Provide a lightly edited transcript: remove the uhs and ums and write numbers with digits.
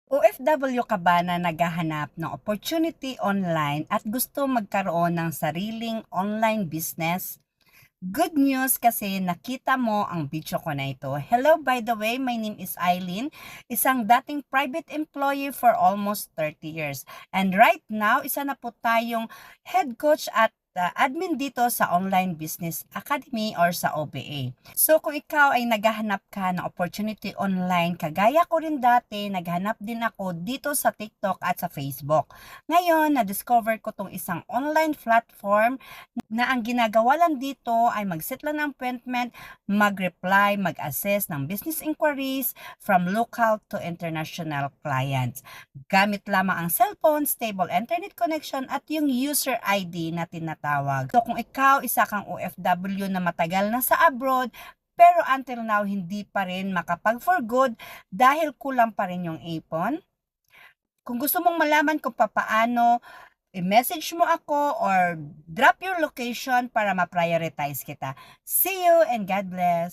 OFW ka ba na naghahanap ng opportunity online at gusto magkaroon ng sariling online business? Good news kasi nakita mo ang video ko na ito. Hello, by the way, my name is Eileen, isang dating private employee for almost 30 years. And right now, isa na po tayong head coach at admin dito sa Online Business Academy or sa OBA. So kung ikaw ay naghahanap ka ng opportunity online, kagaya ko rin dati, naghanap din ako dito sa TikTok at sa Facebook. Ngayon, na-discover ko tong isang online platform na ang ginagawa lang dito ay mag-set lang ng appointment, mag-reply, mag-assess ng business inquiries from local to international clients. Gamit lamang ang cellphone, stable internet connection at yung user ID na tinatawag. So kung ikaw isa kang OFW na matagal na sa abroad, pero until now hindi pa rin makapag for good dahil kulang pa rin yung ipon. Kung gusto mong malaman kung papaano, i-message mo ako or drop your location para ma-prioritize kita. See you and God bless!